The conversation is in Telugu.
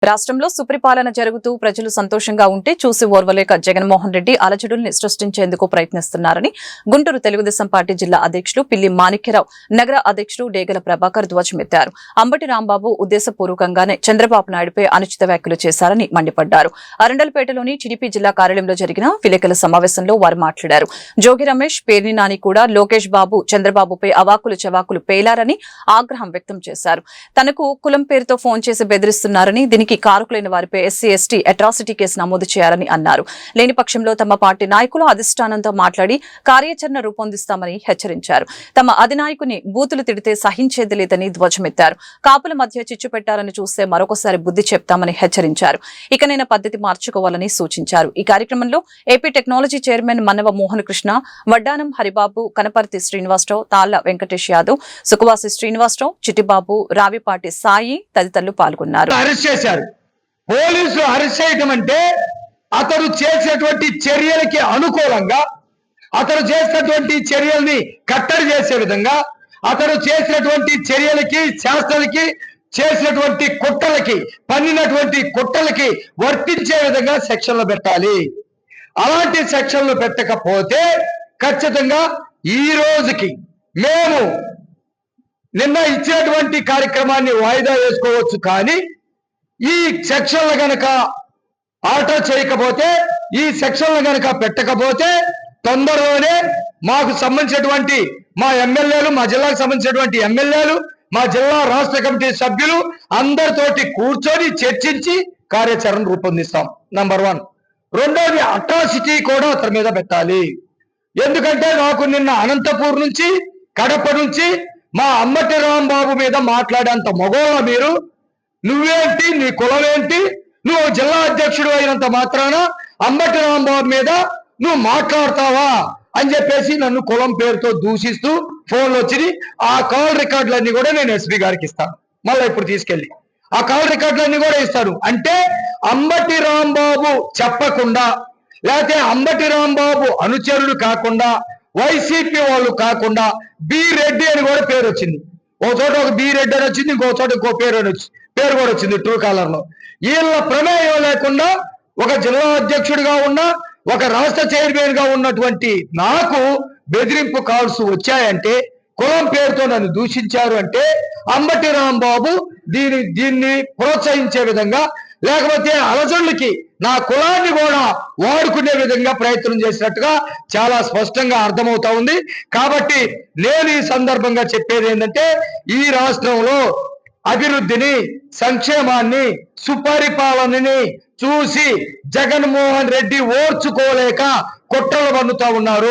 రాష్ట్రంలో సుపరిపాలన జరుగుతూ ప్రజలు సంతోషంగా ఉంటే చూసి ఓర్వలేక జగన్మోహన్ రెడ్డి అలజడుల్ని సృష్టించేందుకు ప్రయత్నిస్తున్నారని గుంటూరు తెలుగుదేశం పార్టీ జిల్లా అధ్యక్షులు పిల్లి మాణిక్యరావు, నగర అధ్యక్షుడు డేగల ప్రభాకర్ ధ్వజమెత్తారు. అంబటి రాంబాబు ఉద్దేశపూర్వకంగానే చంద్రబాబు నాయుడుపై అనుచిత వ్యాఖ్యలు చేశారని మండిపడ్డారు. అరండల్పేటలోని టీడీపీ జిల్లా కార్యాలయంలో జరిగిన విలేకరుల సమావేశంలో వారు మాట్లాడారు. జోగి రమేష్, పేర్ని నాని కూడా లోకేష్ బాబు చంద్రబాబుపై అవాకులు చవాకులు పేలారని ఆగ్రహం వ్యక్తం చేశారు. తనకు కులం పేరుతో ఫోన్ చేసి బెదిరిస్తున్నారని, దీనికి కారకులైన వారిపై ఎస్సీ ఎస్టీ అట్రాసిటీ కేసు నమోదు చేయాలని అన్నారు. లేని పక్షంలో తమ పార్టీ నాయకులు అధిష్టానంతో మాట్లాడి కార్యాచరణ రూపొందిస్తామని హెచ్చరించారు. తమ అధినాయకుని బూతులు తిడితే సహించేది లేదని ధ్వజమెత్తారు. కాపుల మధ్య చిచ్చు పెట్టాలని చూస్తే మరొకసారి బుద్ధి చెప్తామని హెచ్చరించారు. ఇకనైనా పద్ధతి మార్చుకోవాలని సూచించారు. ఈ కార్యక్రమంలో AP technology chairman Mannava Mohan Krishna, వడ్డానం హరిబాబు, కనపర్తి శ్రీనివాసరావు, తాళ్ల వెంకటేష్ యాదవ్, సుఖవాసి శ్రీనివాసరావు, చిట్టిబాబు, రావిపాటి సాయి తదితరులు పాల్గొన్నారు. పోలీసులు అరెస్ట్ చేయటం అంటే అతడు చేసేటువంటి చర్యలకి అనుకూలంగా, అతడు చేసినటువంటి చర్యల్ని కట్టడి చేసే విధంగా, అతడు చేసినటువంటి చర్యలకి, శాస్త్రాలకి, చేసినటువంటి కుట్రలకి, పన్నినటువంటి కుట్రలకి వర్తించే విధంగా సెక్షన్లు పెట్టాలి. అలాంటి సెక్షన్లు పెట్టకపోతే ఖచ్చితంగా ఈ రోజుకి మేము నిన్న ఇచ్చినటువంటి కార్యక్రమాన్ని వాయిదా వేసుకోవచ్చు. కానీ ఈ సెక్షన్లు గనక ఆర్డర్ చేయకపోతే, ఈ సెక్షన్లు గనక పెట్టకపోతే తొందరలోనే మాకు సంబంధించినటువంటి మా ఎమ్మెల్యేలు, మా జిల్లాకు సంబంధించినటువంటి ఎమ్మెల్యేలు, మా జిల్లా రాష్ట్ర కమిటీ సభ్యులు అందరితోటి కూర్చొని చర్చించి కార్యాచరణ రూపొందిస్తాం. నంబర్ 1. రెండోది, అట్రాసిటీ కూడా అతని మీద పెట్టాలి. ఎందుకంటే నాకు నిన్న అనంతపూర్ నుంచి, కడప నుంచి మా అంబటి రాంబాబు మీద మాట్లాడేంత మగోళ్ళ మీరు, నువ్వేంటి, నీ కులమేంటి, నువ్వు జిల్లా అధ్యక్షుడు అయినంత మాత్రాన అంబటి రాంబాబు మీద నువ్వు మాట్లాడతావా అని చెప్పేసి నన్ను కులం పేరుతో దూషిస్తూ ఫోన్లు వచ్చి ఆ కాల్ రికార్డులన్నీ కూడా నేను ఎస్పీ గారికి ఇస్తాను. మళ్ళీ ఇప్పుడు తీసుకెళ్ళి ఆ కాల్ రికార్డులన్నీ కూడా ఇస్తాను. అంటే అంబటి రాంబాబు చెప్పకుండా, లేకపోతే అంబటి రాంబాబు అనుచరుడు కాకుండా, వైసీపీ వాళ్ళు కాకుండా బి రెడ్డి అని కూడా పేరు వచ్చింది. ఒక చోట ఒక బి రెడ్డి అని వచ్చింది, ఇంకో చోట ఇంకో పేరు కూడా వచ్చింది ట్రూ కాలర్ లో. వీళ్ళ ప్రమేయం లేకుండా ఒక జిల్లా అధ్యక్షుడిగా ఉన్న, ఒక రాష్ట్ర చైర్మన్ గా ఉన్నటువంటి నాకు బెదిరింపు కాల్స్ వచ్చాయంటే, కులం పేరుతో నన్ను దూషించారు అంటే అంబటి రాంబాబు దీన్ని ప్రోత్సహించే విధంగా, లేకపోతే అలజడులకి నా కులాన్ని కూడా వాడుకునే విధంగా ప్రయత్నం చేసినట్టుగా చాలా స్పష్టంగా అర్థమవుతా ఉంది. కాబట్టి నేను ఈ సందర్భంగా చెప్పేది ఏంటంటే, ఈ రాష్ట్రంలో అభివృద్ధిని, సంక్షేమాన్ని, సుపరిపాలనని చూసి జగన్మోహన్ రెడ్డి ఓర్చుకోలేక కుట్రలు పన్నుతా ఉన్నారు.